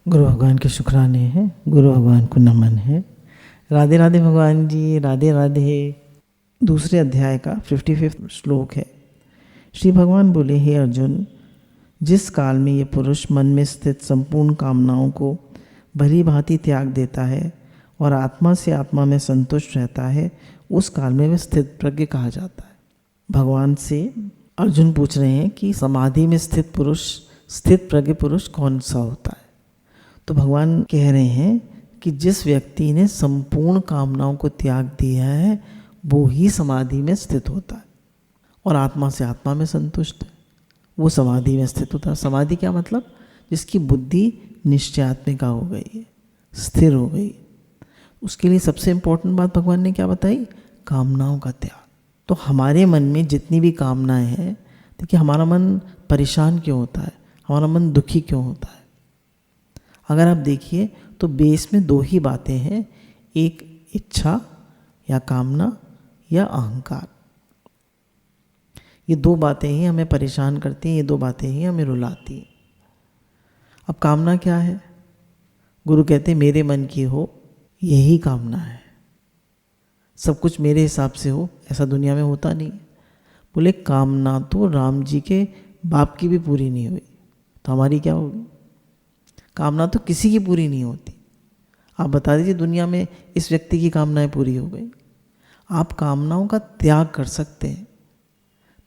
गुरु भगवान के शुक्राने हैं, गुरु भगवान को नमन है। राधे राधे भगवान जी, राधे राधे। दूसरे अध्याय का 55वां श्लोक है। श्री भगवान बोले, हे अर्जुन, जिस काल में ये पुरुष मन में स्थित संपूर्ण कामनाओं को भली भांति त्याग देता है और आत्मा से आत्मा में संतुष्ट रहता है, उस काल में वह स्थित प्रज्ञ कहा जाता है। भगवान से अर्जुन पूछ रहे हैं कि समाधि में स्थित पुरुष, स्थित प्रज्ञ पुरुष कौन सा होता है। तो भगवान कह रहे हैं कि जिस व्यक्ति ने संपूर्ण कामनाओं को त्याग दिया है वो ही समाधि में स्थित होता है और आत्मा से आत्मा में संतुष्ट है, वो समाधि में स्थित होता है। समाधि क्या मतलब? जिसकी बुद्धि निश्चयात्मिका हो गई है, स्थिर हो गई। उसके लिए सबसे इम्पोर्टेंट बात भगवान ने क्या बताई? कामनाओं का त्याग। तो हमारे मन में जितनी भी कामनाएं हैं, देखिए हमारा मन परेशान क्यों होता है, हमारा मन दुखी क्यों होता है? अगर आप देखिए तो बेस में दो ही बातें हैं, एक इच्छा या कामना या अहंकार। ये दो बातें ही हमें परेशान करती हैं, ये दो बातें ही हमें रुलाती हैं। अब कामना क्या है? गुरु कहते हैं मेरे मन की हो, यही कामना है। सब कुछ मेरे हिसाब से हो, ऐसा दुनिया में होता नहीं। बोले कामना तो राम जी के बाप की भी पूरी नहीं हुई, तो हमारी क्या होगी? कामना तो किसी की पूरी नहीं होती। आप बता दीजिए दुनिया में इस व्यक्ति की कामनाएं पूरी हो गई। आप कामनाओं का त्याग कर सकते हैं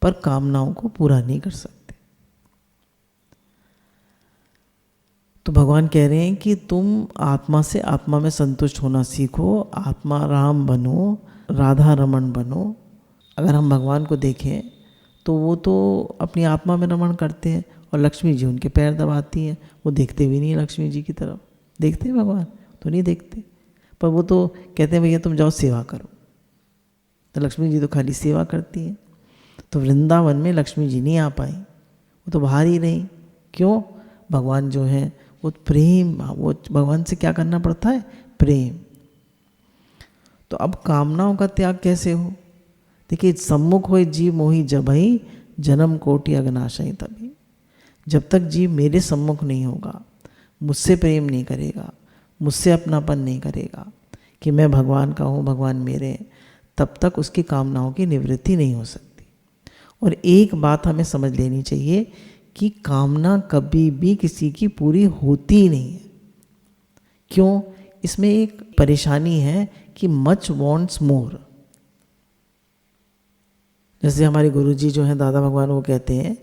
पर कामनाओं को पूरा नहीं कर सकते। तो भगवान कह रहे हैं कि तुम आत्मा से आत्मा में संतुष्ट होना सीखो, आत्मा राम बनो, राधा रमण बनो। अगर हम भगवान को देखें तो वो तो अपनी आत्मा में रमण करते हैं और लक्ष्मी जी उनके पैर दबाती हैं। वो देखते भी नहीं लक्ष्मी जी की तरफ। देखते हैं भगवान? तो नहीं देखते, पर वो तो कहते हैं भैया तुम जाओ सेवा करो। तो लक्ष्मी जी तो खाली सेवा करती हैं। तो वृंदावन में लक्ष्मी जी नहीं आ पाई, वो तो बाहर ही रही। क्यों? भगवान जो है वो प्रेम, वो भगवान से क्या करना पड़ता है? प्रेम। तो अब कामनाओं का त्याग कैसे हो? देखिए, सम्मुख होए जीव मोहि जबहि, जन्म कोटि अगनाशय तभी। जब तक जीव मेरे सम्मुख नहीं होगा, मुझसे प्रेम नहीं करेगा, मुझसे अपनापन नहीं करेगा कि मैं भगवान का हूँ, भगवान मेरे हैं, तब तक उसकी कामनाओं की निवृत्ति नहीं हो सकती। और एक बात हमें समझ लेनी चाहिए कि कामना कभी भी किसी की पूरी होती नहीं है। क्यों? इसमें एक परेशानी है कि मच वांट्स मोर। जैसे हमारे गुरुजी जो हैं दादा भगवान, वो कहते हैं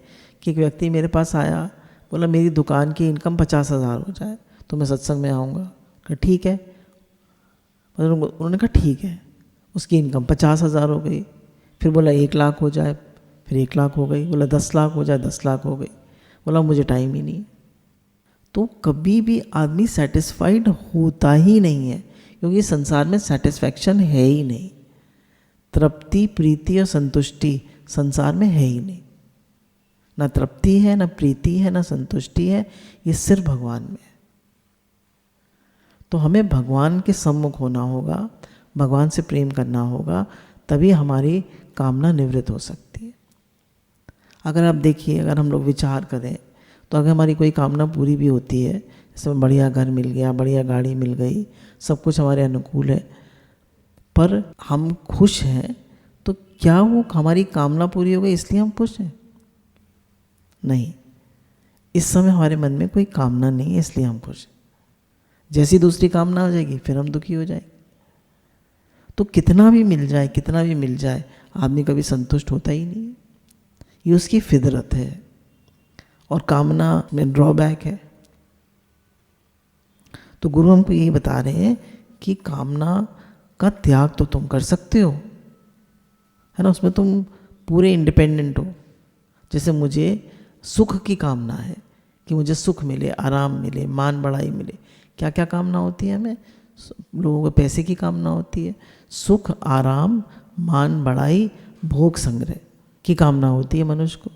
कि एक व्यक्ति मेरे पास आया, बोला मेरी दुकान की इनकम 50,000 हो जाए तो मैं सत्संग में आऊँगा। कहा ठीक है। उन्होंने कहा ठीक है। उसकी इनकम 50,000 हो गई। फिर बोला 1 लाख हो जाए, फिर 1 लाख हो गई। बोला 10 लाख हो जाए, 10 लाख हो गई। बोला मुझे टाइम ही नहीं। तो कभी भी आदमी सेटिस्फाइड होता ही नहीं है, क्योंकि संसार में सेटिस्फैक्शन है ही नहीं। तृप्ति, प्रीति और संतुष्टि संसार में है ही नहीं। ना तृप्ति है, ना प्रीति है, ना संतुष्टि है। ये सिर्फ भगवान में है। तो हमें भगवान के सम्मुख होना होगा, भगवान से प्रेम करना होगा, तभी हमारी कामना निवृत्त हो सकती है। अगर आप देखिए, अगर हम लोग विचार करें तो अगर हमारी कोई कामना पूरी भी होती है, जैसे बढ़िया घर मिल गया, बढ़िया गाड़ी मिल गई, सब कुछ हमारे अनुकूल है, पर हम खुश हैं, तो क्या वो हमारी कामना पूरी हो गई इसलिए हम खुश हैं? नहीं। इस समय हमारे मन में कोई कामना नहीं है इसलिए हम खुश हैं। जैसी दूसरी कामना हो जाएगी फिर हम दुखी हो जाएंगे। तो कितना भी मिल जाए, कितना भी मिल जाए, आदमी कभी संतुष्ट होता ही नहीं। ये उसकी फितरत है और कामना में ड्रॉबैक है। तो गुरु हमको यही बता रहे हैं कि कामना का त्याग तो तुम कर सकते हो, है ना। उसमें तुम पूरे इंडिपेंडेंट हो। जैसे मुझे सुख की कामना है कि मुझे सुख मिले, आराम मिले, मान बढ़ाई मिले। क्या क्या कामना होती है हमें? लोगों को पैसे की कामना होती है, सुख, आराम, मान बढ़ाई, भोग संग्रह की कामना होती है मनुष्य को।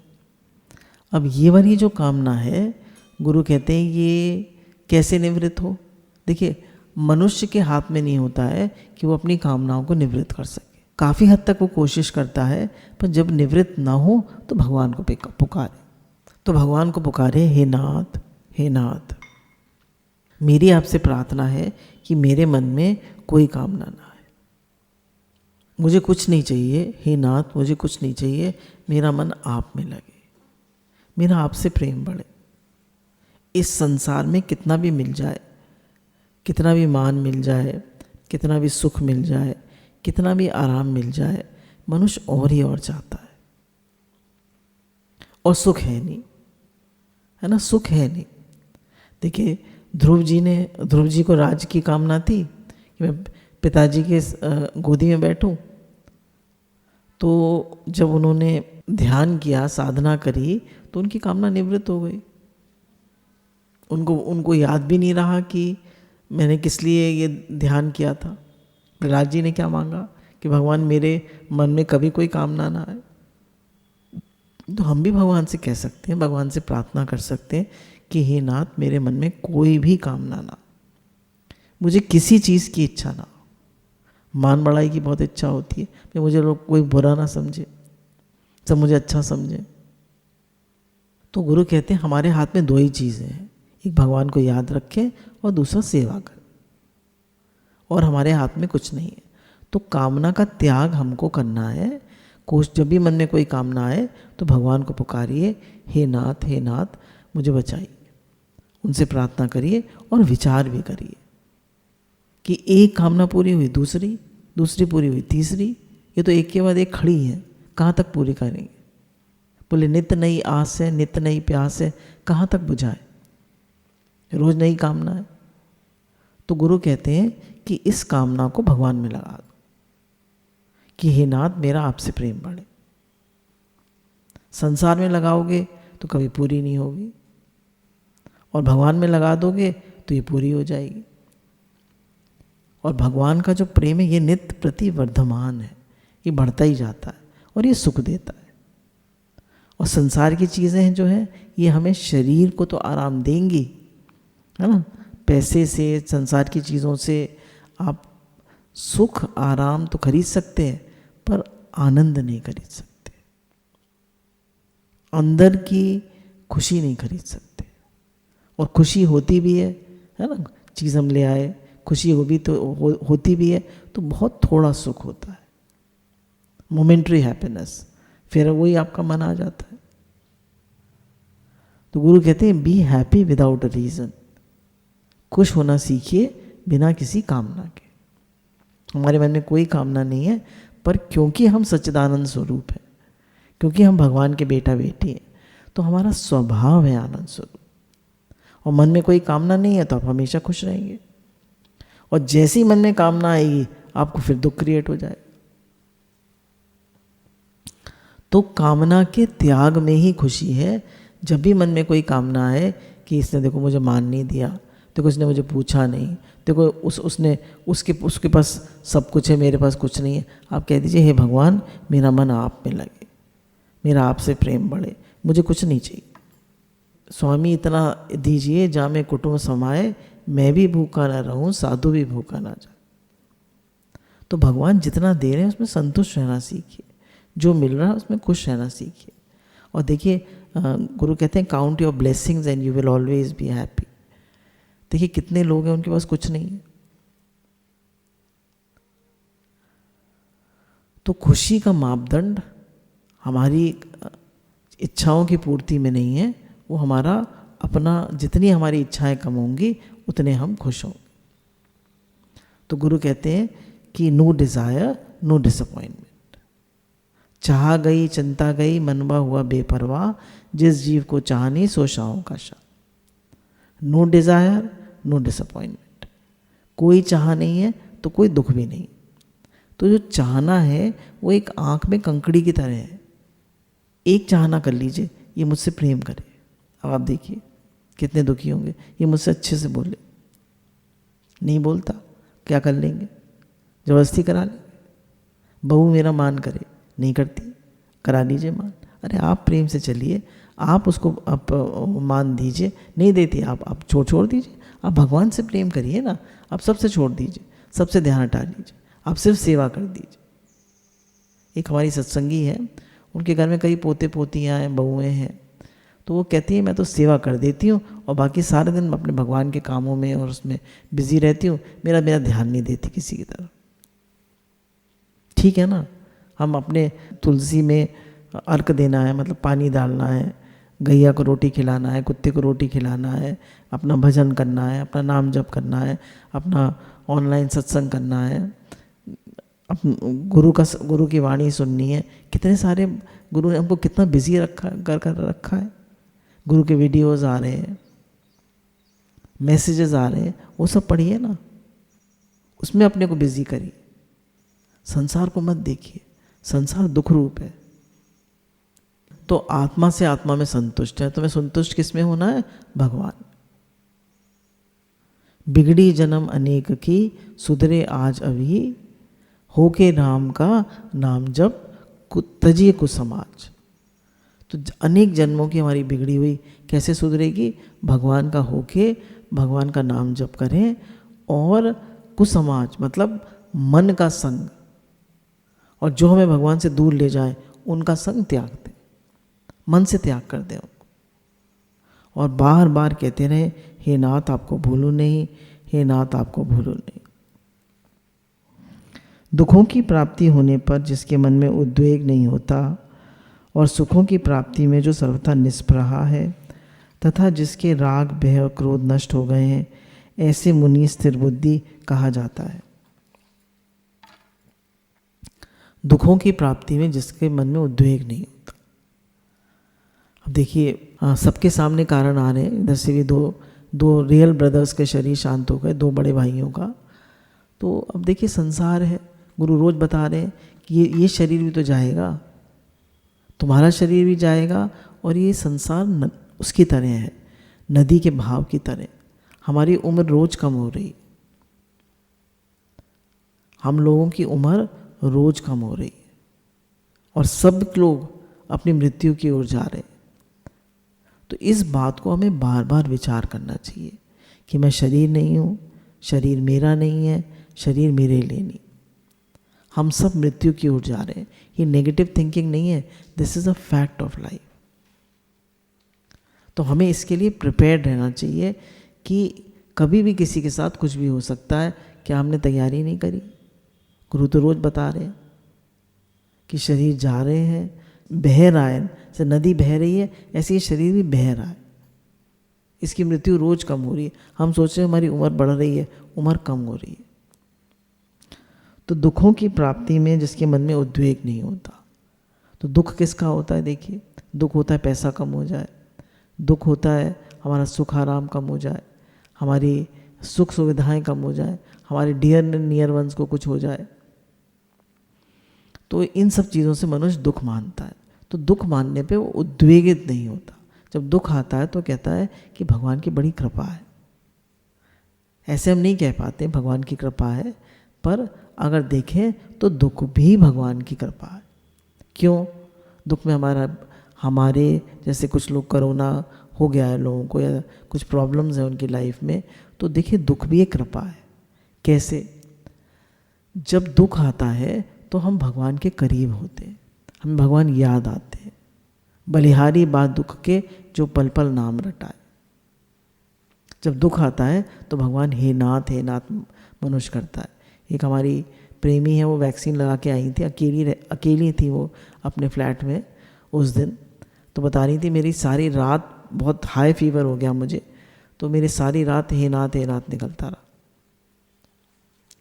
अब ये वाली जो कामना है, गुरु कहते हैं ये कैसे निवृत्त हो? देखिए, मनुष्य के हाथ में नहीं होता है कि वो अपनी कामनाओं को निवृत्त कर सके। काफ़ी हद तक वो कोशिश करता है, पर जब निवृत्त ना हो तो भगवान को पुकारे। तो भगवान को पुकारे, हे नाथ, हे नाथ। मेरी आपसे प्रार्थना है कि मेरे मन में कोई कामना ना आए। मुझे कुछ नहीं चाहिए हे नाथ, मुझे कुछ नहीं चाहिए, मेरा मन आप में लगे, मेरा आपसे प्रेम बढ़े। इस संसार में कितना भी मिल जाए, कितना भी मान मिल जाए, कितना भी सुख मिल जाए, कितना भी आराम मिल जाए, मनुष्य और ही और चाहता है, और सुख है नहीं, है ना, सुख है नहीं। देखिए ध्रुव जी को राज्य की कामना थी कि मैं पिताजी के गोदी में बैठूं, तो जब उन्होंने ध्यान किया, साधना करी, तो उनकी कामना निवृत्त हो गई। उनको याद भी नहीं रहा कि मैंने किस लिए ये ध्यान किया था। प्रहलाद जी ने क्या मांगा कि भगवान मेरे मन में कभी कोई कामना ना आए। तो हम भी भगवान से कह सकते हैं, भगवान से प्रार्थना कर सकते हैं कि हे नाथ, मेरे मन में कोई भी कामना ना, मुझे किसी चीज़ की इच्छा ना हो। मान बढ़ाई की बहुत इच्छा होती है कि मुझे लोग कोई बुरा ना समझे, सब मुझे अच्छा समझे। तो गुरु कहते हैं हमारे हाथ में दो ही चीज़ें हैं, एक भगवान को याद रखें और दूसरा सेवा करें, और हमारे हाथ में कुछ नहीं है। तो कामना का त्याग हमको करना है। जब भी मन में कोई कामना आए तो भगवान को पुकारिए, हे नाथ मुझे बचाइए, उनसे प्रार्थना करिए और विचार भी करिए कि एक कामना पूरी हुई, दूसरी पूरी हुई, तीसरी, ये तो एक के बाद एक खड़ी है, कहाँ तक पूरी करेंगे। बोले नित्य नई आस है, नित्य नई प्यास है, कहाँ तक बुझाए, रोज नई कामना है। तो गुरु कहते हैं कि इस कामना को भगवान में लगा दो कि हे नाथ, मेरा आपसे प्रेम बढ़े। संसार में लगाओगे तो कभी पूरी नहीं होगी, और भगवान में लगा दोगे तो ये पूरी हो जाएगी। और भगवान का जो प्रेम है ये नित्य प्रति वर्धमान है, ये बढ़ता ही जाता है और ये सुख देता है। और संसार की चीज़ें हैं जो हैं, ये हमें शरीर को तो आराम देंगी, है ना। पैसे से, संसार की चीज़ों से आप सुख आराम तो खरीद सकते हैं, पर आनंद नहीं खरीद सकते, अंदर की खुशी नहीं खरीद सकते। और खुशी होती भी है ना, चीज़ हम ले आए, खुशी होती भी है, तो बहुत थोड़ा सुख होता है, मोमेंट्री हैप्पीनेस, फिर वही आपका मन आ जाता है। तो गुरु कहते हैं be happy without a reason, खुश होना सीखिए बिना किसी कामना के। हमारे मन में कोई कामना नहीं है, पर क्योंकि हम सच्चिदानंद स्वरूप हैं, क्योंकि हम भगवान के बेटा बेटी हैं, तो हमारा स्वभाव है आनंद स्वरूप। और मन में कोई कामना नहीं है तो आप हमेशा खुश रहेंगे, और जैसे ही मन में कामना आएगी आपको फिर दुख क्रिएट हो जाएगा। तो कामना के त्याग में ही खुशी है। जब भी मन में कोई कामना है कि इसने देखो मुझे मान नहीं दिया, देखो इसने मुझे पूछा नहीं, देखो उसके पास सब कुछ है, मेरे पास कुछ नहीं है, आप कह दीजिए हे भगवान, मेरा मन आप में लगे, मेरा आपसे प्रेम बढ़े, मुझे कुछ नहीं चाहिए। स्वामी इतना दीजिए जामे कुटुंब समाए, मैं भी भूखा ना रहूं, साधु भी भूखा ना जाए। तो भगवान जितना दे रहे हैं उसमें संतुष्ट रहना सीखिए, जो मिल रहा है उसमें खुश रहना सीखिए। और देखिए गुरु कहते हैं count your blessings and you will always be happy. देखिए कितने लोग हैं उनके पास कुछ नहीं है, तो खुशी का मापदंड हमारी इच्छाओं की पूर्ति में नहीं है, वो हमारा अपना, जितनी हमारी इच्छाएं कम होंगी उतने हम खुश होंगे। तो गुरु कहते हैं कि नो डिज़ायर नो डिसअपॉइंटमेंट, चाह गई चिंता गई मनवा हुआ बेपरवाह, जिस जीव को चाहनी सो शाहों का शाह। नो डिज़ायर नो डिसअपॉइंटमेंट, कोई चाह नहीं है तो कोई दुख भी नहीं। तो जो चाहना है वो एक आँख में कंकड़ी की तरह है। एक चाहना कर लीजिए, ये मुझसे प्रेम करे, अब आप देखिए कितने दुखी होंगे। ये मुझसे अच्छे से बोले, नहीं बोलता, क्या कर लेंगे, जबरदस्ती करा लेंगे। बहू मेरा मान करे, नहीं करती, करा लीजिए मान। अरे आप प्रेम से चलिए, आप उसको आप मान दीजिए, नहीं देती आप छोड़ दीजिए। आप भगवान से प्रेम करिए ना, आप सबसे छोड़ दीजिए, सबसे ध्यान हटा लीजिए, आप सिर्फ सेवा कर दीजिए। एक हमारी सत्संगी है, उनके घर में कई पोते पोतियाँ हैं, बहुएँ हैं, तो तो वो कहती है मैं तो सेवा कर देती हूँ और बाकी सारे दिन अपने भगवान के कामों में और उसमें बिजी रहती हूँ, मेरा ध्यान नहीं देती किसी की तरफ। ठीक है ना, हम अपने तुलसी में अर्क देना है, मतलब पानी डालना है, गैया को रोटी खिलाना है, कुत्ते को रोटी खिलाना है, अपना भजन करना है, अपना नाम जप करना है, अपना ऑनलाइन सत्संग करना है, गुरु की वाणी सुननी है। कितने सारे गुरु ने हमको कितना बिजी कर रखा है। गुरु के वीडियोस आ रहे हैं, मैसेजेस आ रहे हैं, वो सब पढ़िए ना, उसमें अपने को बिजी करिए। संसार को मत देखिए, संसार दुख रूप है। तो आत्मा से आत्मा में संतुष्ट है, तो मैं संतुष्ट किस में होना है? भगवान। बिगड़ी जन्म अनेक की, सुधरे आज अभी, होके राम का नाम जप, तजिए कुसमाज। तो अनेक जन्मों की हमारी बिगड़ी हुई कैसे सुधरेगी? भगवान का होके भगवान का नाम जप करें और कुसमाज मतलब मन का संग, और जो हमें भगवान से दूर ले जाए उनका संग त्याग दें, मन से त्याग कर दें उनको। और बार बार कहते रहे, हे नाथ आपको भूलूं नहीं, हे नाथ आपको भूलूं नहीं। दुखों की प्राप्ति होने पर जिसके मन में उद्वेग नहीं होता और सुखों की प्राप्ति में जो सर्वथा निष्प्रहा है, तथा जिसके राग भय और क्रोध नष्ट हो गए हैं, ऐसे मुनि स्थिर बुद्धि कहा जाता है। दुखों की प्राप्ति में जिसके मन में उद्वेग नहीं होता। अब देखिए सबके सामने कारण आ रहे हैं। इधर से भी दो रियल ब्रदर्स के शरीर शांत हो गए, दो बड़े भाइयों का। तो अब देखिए संसार है, गुरु रोज बता रहे हैं कि ये शरीर भी तो जाएगा, तुम्हारा शरीर भी जाएगा, और ये संसार उसकी तरह है, नदी के बहाव की तरह। हमारी उम्र रोज कम हो रही, हम लोगों की उम्र रोज कम हो रही है, और सब लोग अपनी मृत्यु की ओर जा रहे हैं। तो इस बात को हमें बार बार विचार करना चाहिए कि मैं शरीर नहीं हूँ, शरीर मेरा नहीं है, शरीर मेरे लिए नहीं। हम सब मृत्यु की ओर जा रहे हैं। ये नेगेटिव थिंकिंग नहीं है, this is a fact of life. तो हमें इसके लिए प्रिपेयर्ड रहना चाहिए कि कभी भी किसी के साथ कुछ भी हो सकता है। क्या हमने तैयारी नहीं करी? गुरु तो रोज बता रहे हैं कि शरीर जा रहे हैं, बह रहा है, जैसे नदी बह रही है ऐसे ये शरीर भी बह रहा है, इसकी मृत्यु रोज कम हो रही है। हम सोच रहे हैं हमारी उम्र बढ़ रही है, उम्र कम हो रही है। तो दुखों की प्राप्ति में जिसके मन में उद्वेग नहीं होता, तो दुख किसका होता है? देखिए, दुख होता है पैसा कम हो जाए, दुख होता है हमारा सुख आराम कम हो जाए, हमारी सुख सुविधाएं कम हो जाए, हमारे डियर नियर वंस को कुछ हो जाए। तो इन सब चीज़ों से मनुष्य दुख मानता है। तो दुख मानने पे वो उद्वेगित नहीं होता। जब दुख आता है तो कहता है कि भगवान की बड़ी कृपा है। ऐसे हम नहीं कह पाते भगवान की कृपा है, पर अगर देखें तो दुख भी भगवान की कृपा है। क्यों? दुख में हमारे जैसे कुछ लोग, कोरोना हो गया है लोगों को, या कुछ प्रॉब्लम्स हैं उनकी लाइफ में, तो देखिए दुख भी एक कृपा है। कैसे? जब दुख आता है तो हम भगवान के करीब होते हैं, हमें भगवान याद आते हैं। बलिहारी बात दुख के जो पल पल नाम रटाए। जब दुख आता है तो भगवान हे नाथ मनुष्य करता है। एक हमारी प्रेमी है, वो वैक्सीन लगा के आई थी, अकेली थी वो अपने फ्लैट में उस दिन। तो बता रही थी मेरी सारी रात बहुत हाई फीवर हो गया मुझे, तो मेरी सारी रात हे नाथ निकलता रहा।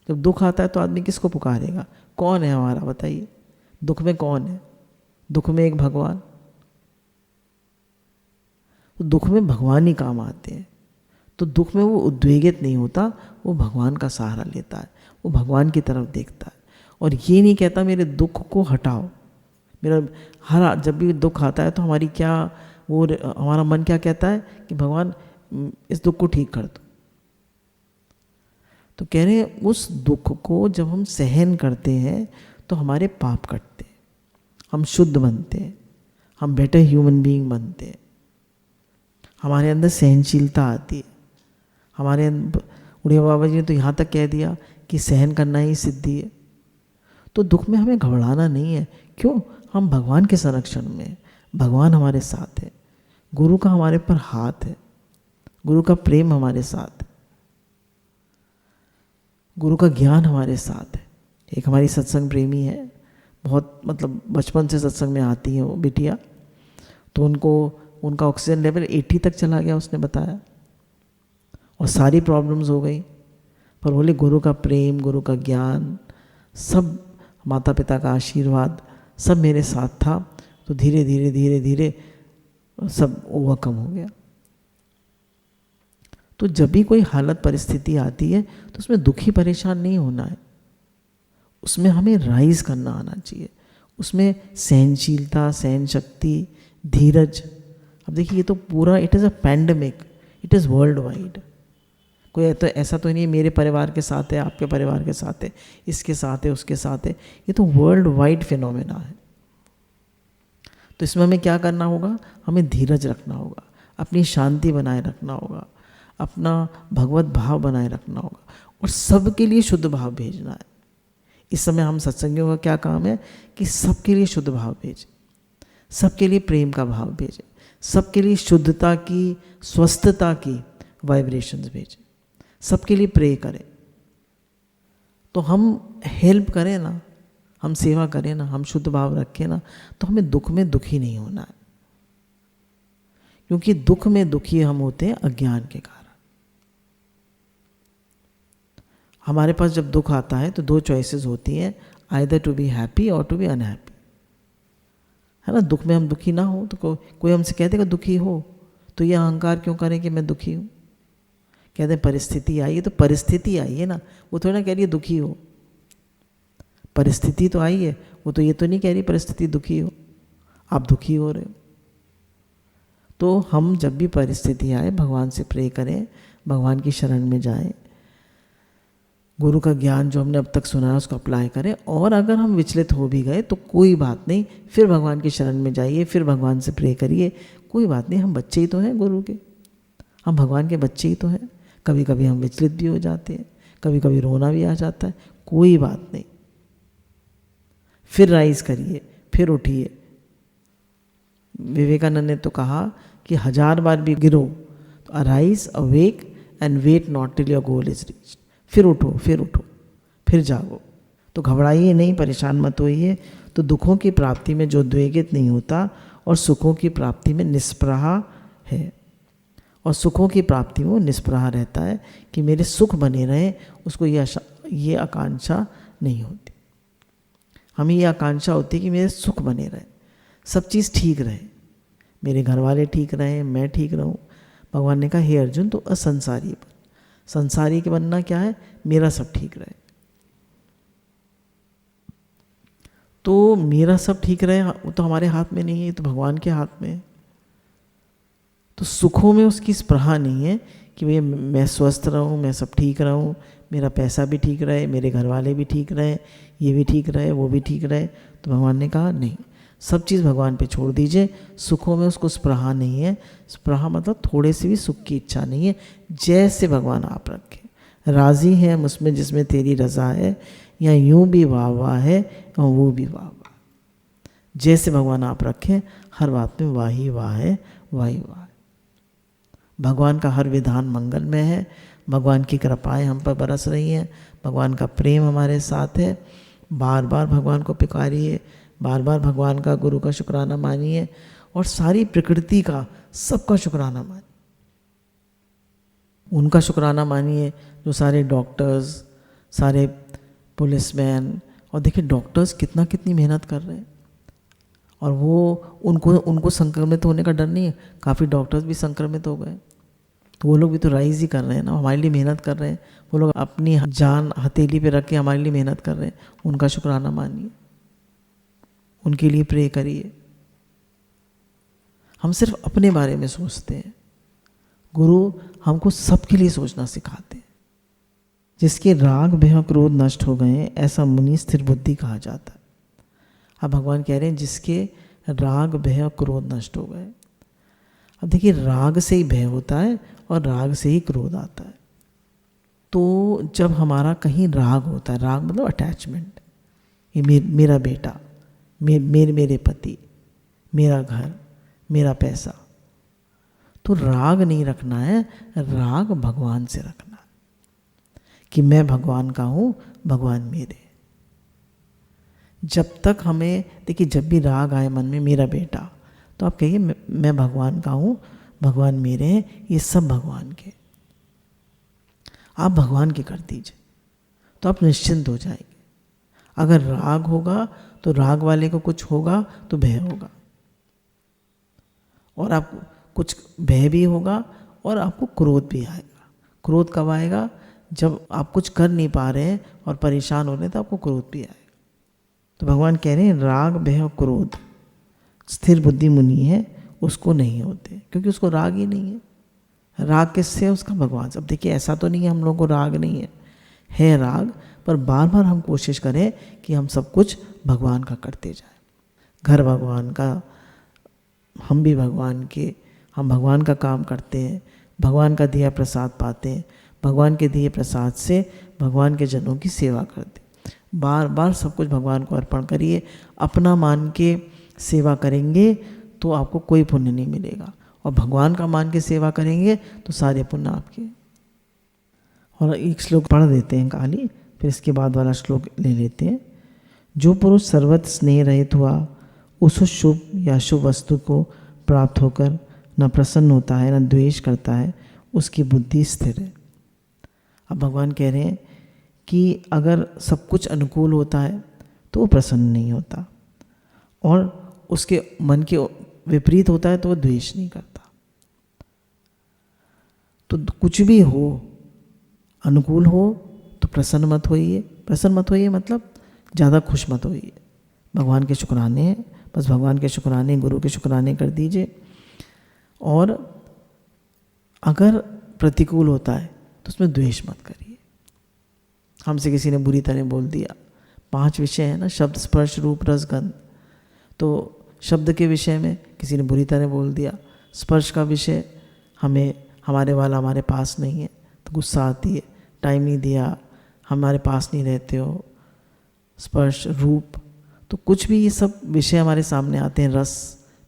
जब दुख आता है तो आदमी किसको पुकारेगा? कौन है हमारा, बताइए? दुख में कौन है? दुख में एक भगवान। तो दुख में भगवान ही काम आते हैं। तो दुख में वो उद्वेगित नहीं होता, वो भगवान का सहारा लेता है, वो भगवान की तरफ देखता है। और ये नहीं कहता मेरे दुख को हटाओ। मेरा जब भी दुख आता है तो हमारा मन क्या कहता है कि भगवान इस दुख को ठीक कर दो। तो कह रहे हैं उस दुख को जब हम सहन करते हैं तो हमारे पाप कटते हैं, हम शुद्ध बनते हैं, हम बेटर ह्यूमन बीइंग बनते हैं, हमारे अंदर सहनशीलता आती है। हमारे उड़िया बाबा जी ने तो यहाँ तक कह दिया कि सहन करना ही सिद्धि है। तो दुख में हमें घबराना नहीं है। क्यों? हम भगवान के संरक्षण में, भगवान हमारे साथ है। गुरु का हमारे पर हाथ है, गुरु का प्रेम हमारे साथ है, गुरु का ज्ञान हमारे साथ है। एक हमारी सत्संग प्रेमी है, बहुत मतलब बचपन से सत्संग में आती है वो बिटिया, तो उनका ऑक्सीजन लेवल 80 तक चला गया, उसने बताया, और सारी प्रॉब्लम्स हो गई। पर बोले गुरु का प्रेम, गुरु का ज्ञान, सब माता पिता का आशीर्वाद सब मेरे साथ था, तो धीरे धीरे धीरे धीरे सब ओवरकम हो गया। तो जब भी कोई हालत परिस्थिति आती है तो उसमें दुखी परेशान नहीं होना है, उसमें हमें राइज करना आना चाहिए, उसमें सहनशीलता, सहन शक्ति, धीरज। अब देखिए ये तो पूरा it is a pandemic, it is world wide. कोई तो ऐसा तो नहीं मेरे परिवार के साथ है, आपके परिवार के साथ है, इसके साथ है, उसके साथ है, ये तो वर्ल्ड वाइड फिनोमेना है। तो इसमें हमें क्या करना होगा, हमें धीरज रखना होगा, अपनी शांति बनाए रखना होगा, अपना भगवत भाव बनाए रखना होगा, और सबके लिए शुद्ध भाव भेजना है। इस समय हम सत्संगियों का क्या काम है कि सबके लिए शुद्ध भाव भेजें, सबके लिए प्रेम का भाव भेजें, सबके लिए शुद्धता की, स्वस्थता की वाइब्रेशंस भेजें, सबके लिए प्रे करें। तो हम हेल्प करें ना, हम सेवा करें ना, हम शुद्ध भाव रखें ना, तो हमें दुख में दुखी नहीं होना है, क्योंकि दुख में दुखी हम होते हैं अज्ञान के कारण। हमारे पास जब दुख आता है तो दो चॉइसेस होती हैं, आइदर टू बी हैप्पी और टू बी अनहैप्पी, है ना। दुख में हम दुखी ना हो तो कोई हमसे कह देगा दुखी हो, तो ये अहंकार क्यों करें कि मैं दुखी हूँ। कहते हैं परिस्थिति आई है, तो परिस्थिति आई है ना, वो थोड़ा ना कह रही है दुखी हो, परिस्थिति तो आई है, वो तो ये तो नहीं कह रही परिस्थिति दुखी हो, आप दुखी हो रहे हो। तो हम जब भी परिस्थिति आए भगवान से प्रे करें, भगवान की शरण में जाएं, गुरु का ज्ञान जो हमने अब तक सुना है उसको अप्लाई करें, और अगर हम विचलित हो भी गए तो कोई बात नहीं, फिर भगवान की शरण में जाइए, फिर भगवान से प्रे करिए, कोई बात नहीं, हम बच्चे ही तो हैं गुरु के, हम भगवान के बच्चे ही तो हैं। कभी कभी हम विचलित भी हो जाते हैं, कभी कभी रोना भी आ जाता है, कोई बात नहीं, फिर राइज करिए, फिर उठिए। विवेकानंद ने तो कहा कि 1000 बार भी गिरो तो arise, awake and wait not till your goal is reached. फिर उठो, फिर उठो, फिर जागो। तो घबराइए नहीं, परेशान मत होइए। तो दुखों की प्राप्ति में जो उद्वेगित नहीं होता और सुखों की प्राप्ति में निष्प्रहा है, और सुखों की प्राप्ति में वो निष्प्रहा रहता है कि मेरे सुख बने रहे, उसको ये आकांक्षा नहीं होती। हमें ये आकांक्षा होती है कि मेरे सुख बने रहे, सब चीज़ ठीक रहे, मेरे घर वाले ठीक रहें, मैं ठीक रहूं। भगवान ने कहा हे अर्जुन तो असंसारी बन। संसारी के बनना क्या है, मेरा सब ठीक रहे। तो मेरा सब ठीक रहे वो तो हमारे हाथ में नहीं है, तो भगवान के हाथ में है। तो सुखों में उसकी स्पृहा नहीं है कि भैया मैं स्वस्थ रहूं, मैं सब ठीक रहूं, मेरा पैसा भी ठीक रहे, मेरे घर वाले भी ठीक रहे, ये भी ठीक रहे, वो भी ठीक रहे। तो भगवान ने कहा नहीं, सब चीज़ भगवान पे छोड़ दीजिए। सुखों में उसको स्पृहा नहीं है, स्पृहा मतलब थोड़े से भी सुख की इच्छा नहीं है, जैसे भगवान आप रखें। राज़ी है मुझमें जिसमें तेरी रज़ा है, या यूं भी वाह वाह है और वो भी वाह वाह। जैसे भगवान आप रखें, हर बात में वाह ही वाह है, वाह ही वाह है। भगवान का हर विधान मंगलमय है, भगवान की कृपाएं हम पर बरस रही हैं, भगवान का प्रेम हमारे साथ है। बार बार भगवान को पुकारिए, बार बार भगवान का, गुरु का शुक्राना मानिए, और सारी प्रकृति का, सबका शुक्राना मानिए। उनका शुक्राना मानिए जो सारे डॉक्टर्स, सारे पुलिसमैन, और देखिए डॉक्टर्स कितनी मेहनत कर रहे हैं, और वो उनको संक्रमित होने का डर नहीं है। काफ़ी डॉक्टर्स भी संक्रमित हो गए, तो वो लोग भी तो राइज ही कर रहे हैं ना, हमारे लिए मेहनत कर रहे हैं। वो लोग अपनी जान हथेली पे रख के हमारे लिए मेहनत कर रहे हैं। उनका शुक्राना मानिए, उनके लिए प्रे करिए। हम सिर्फ अपने बारे में सोचते हैं, गुरु हमको सबके लिए सोचना सिखाते हैं। जिसके राग भय क्रोध नष्ट हो गए ऐसा मुनि स्थिर बुद्धि कहा जाता है। अब भगवान कह रहे हैं जिसके राग भय क्रोध नष्ट हो गए। अब देखिए राग से ही भय होता है और राग से ही क्रोध आता है। तो जब हमारा कहीं राग होता है, राग मतलब अटैचमेंट, ये मेरा बेटा, मेरे पति, मेरा घर, मेरा पैसा, तो राग नहीं रखना है, राग भगवान से रखना है कि मैं भगवान का हूँ, भगवान मेरे। जब तक हमें देखिए, जब भी राग आए मन में मेरा बेटा, तो आप कहिए मैं भगवान का हूँ, भगवान मेरे हैं, ये सब भगवान के, आप भगवान के कर दीजिए तो आप निश्चिंत हो जाएंगे। अगर राग होगा तो राग वाले को कुछ होगा तो भय होगा, और आपको कुछ भय भी होगा और आपको क्रोध भी आएगा। क्रोध कब आएगा? जब आप कुछ कर नहीं पा रहे हैं और परेशान हो रहे हैं, तो आपको क्रोध भी आएगा। तो भगवान कह रहे हैं राग भय और क्रोध स्थिर बुद्धि मुनि है उसको नहीं होते, क्योंकि उसको राग ही नहीं है। राग किससे है? उसका भगवान से। अब देखिए, ऐसा तो नहीं है हम लोगों को राग नहीं है राग, पर बार बार हम कोशिश करें कि हम सब कुछ भगवान का करते जाएं। घर भगवान का, हम भी भगवान के, हम भगवान का काम करते हैं, भगवान का दिया प्रसाद पाते हैं, भगवान के दिए प्रसाद से भगवान के जनों की सेवा करते हैं। बार बार सब कुछ भगवान को अर्पण करिए। अपना मान के सेवा करेंगे तो आपको कोई पुण्य नहीं मिलेगा, और भगवान का मान के सेवा करेंगे तो सारे पुण्य आपके। और एक श्लोक पढ़ देते हैं खाली, फिर इसके बाद वाला श्लोक ले लेते हैं। जो पुरुष सर्वत्र स्नेह रहित हुआ, उस शुभ या शुभ वस्तु को प्राप्त होकर न प्रसन्न होता है न द्वेष करता है, उसकी बुद्धि स्थिर है। अब भगवान कह रहे हैं कि अगर सब कुछ अनुकूल होता है तो वो प्रसन्न नहीं होता, और उसके मन के विपरीत होता है तो वो द्वेष नहीं करता। तो कुछ भी हो, अनुकूल हो तो प्रसन्न मत होइए। प्रसन्न मत होइए मतलब ज़्यादा खुश मत होइए। भगवान के शुक्राने हैं, बस भगवान के शुक्राने, गुरु के शुक्राने कर दीजिए। और अगर प्रतिकूल होता है तो उसमें द्वेष मत करिए। हमसे किसी ने बुरी तरह बोल दिया, 5 विषय है ना, शब्द स्पर्श रूप रस गंध। तो शब्द के विषय में किसी ने बुरी तरह बोल दिया, स्पर्श का विषय हमें, हमारे वाला हमारे पास नहीं है तो गुस्सा आती है, टाइम नहीं दिया, हमारे पास नहीं रहते हो। स्पर्श रूप, तो कुछ भी ये सब विषय हमारे सामने आते हैं। रस,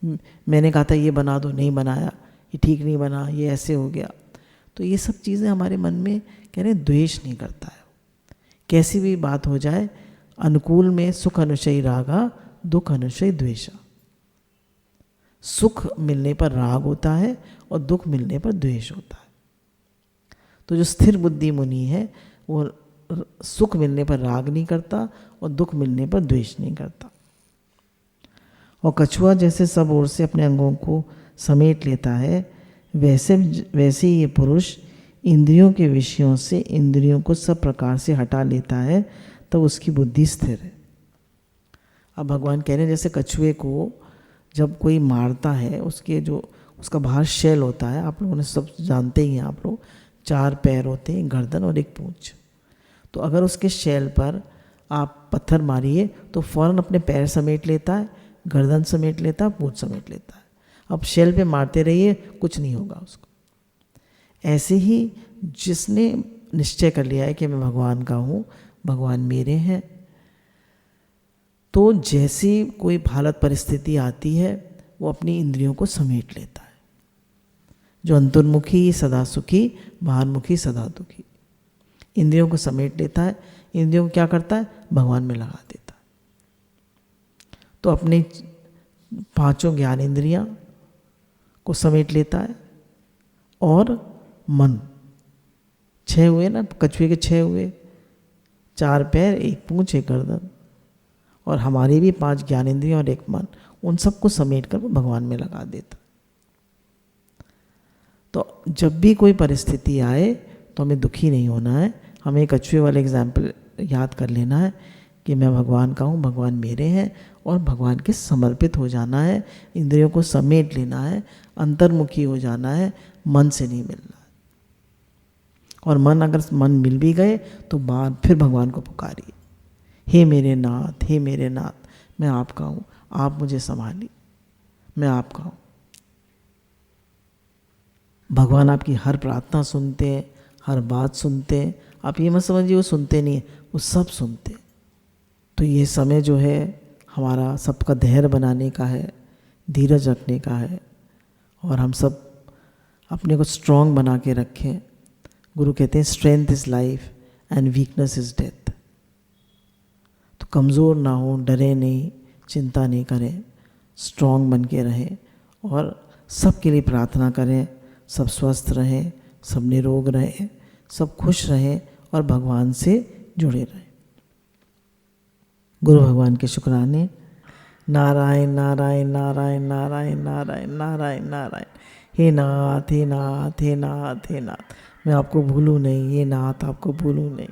मैंने कहा था ये बना दो, नहीं बनाया, ये ठीक नहीं बना, ये ऐसे हो गया। तो ये सब चीज़ें हमारे मन में, कह रहे हैं, द्वेष नहीं करता है। कैसी भी बात हो जाए, अनुकूल में सुख अनुशयी रागा, दुख अनुशयी द्वेषा। सुख मिलने पर राग होता है और दुख मिलने पर द्वेष होता है। तो जो स्थिर बुद्धि मुनि है वो सुख मिलने पर राग नहीं करता और दुख मिलने पर द्वेष नहीं करता। और कछुआ जैसे सब ओर से अपने अंगों को समेट लेता है, वैसे ही ये पुरुष इंद्रियों के विषयों से इंद्रियों को सब प्रकार से हटा लेता है, तब उसकी बुद्धि स्थिर है। अब भगवान कह रहे हैं जैसे कछुए को जब कोई मारता है, उसके जो उसका बाहर शैल होता है, आप लोगों ने सब जानते ही हैं आप लोग, 4 पैर होते हैं, गर्दन और एक पूंछ। तो अगर उसके शैल पर आप पत्थर मारिए तो फौरन अपने पैर समेट लेता है, गर्दन समेट लेता है, पूंछ समेट लेता है। अब शैल पे मारते रहिए, कुछ नहीं होगा उसको। ऐसे ही जिसने निश्चय कर लिया है कि मैं भगवान का हूँ, भगवान मेरे हैं, तो जैसी कोई हालत परिस्थिति आती है वो अपनी इंद्रियों को समेट लेता है। जो अंतर्मुखी सदा सुखी, बाहरमुखी सदा दुखी। इंद्रियों को समेट लेता है, इंद्रियों को क्या करता है? भगवान में लगा देता है। तो अपने 5 ज्ञान इंद्रियां को समेट लेता है, और मन 6 हुए ना, कछुए के 6 हुए, 4 पैर, 1 पूंछ, 1 गर्दन, और हमारी भी 5 ज्ञानेंद्रियां और 1 मन, उन सबको समेट कर वो भगवान में लगा देता। तो जब भी कोई परिस्थिति आए तो हमें दुखी नहीं होना है। हमें कछुए वाले एग्जाम्पल याद कर लेना है कि मैं भगवान का हूँ, भगवान मेरे हैं, और भगवान के समर्पित हो जाना है। इंद्रियों को समेट लेना है, अंतर्मुखी हो जाना है, मन से नहीं मिलना है। और मन मिल भी गए तो बाद फिर भगवान को पुकारिए, हे मेरे नाथ, हे मेरे नाथ, मैं आपका हूँ, आप मुझे संभालिए, मैं आपका हूँ। भगवान आपकी हर प्रार्थना सुनते हैं, हर बात सुनते हैं। आप ये मत समझिए वो सुनते नहीं है, वो सब सुनते हैं। तो ये समय जो है हमारा सबका धैर्य बनाने का है, धीरज रखने का है, और हम सब अपने को स्ट्रॉन्ग बना के रखें। गुरु कहते हैं strength is life and weakness is death. तो कमज़ोर ना हो, डरे नहीं, चिंता नहीं करें, स्ट्रॉन्ग बन के रहें और सबके लिए प्रार्थना करें। सब स्वस्थ रहें, सब निरोग रहें, सब खुश रहें और भगवान से जुड़े रहें। गुरु भगवान के शुक्राने। नारायण नारायण नारायण नारायण नारायण नारायण नारायण। हे नाथ हे नाथ हे नाथ हे नाथ, मैं आपको भूलूँ नहीं, ये नाथ आपको भूलूँ नहीं।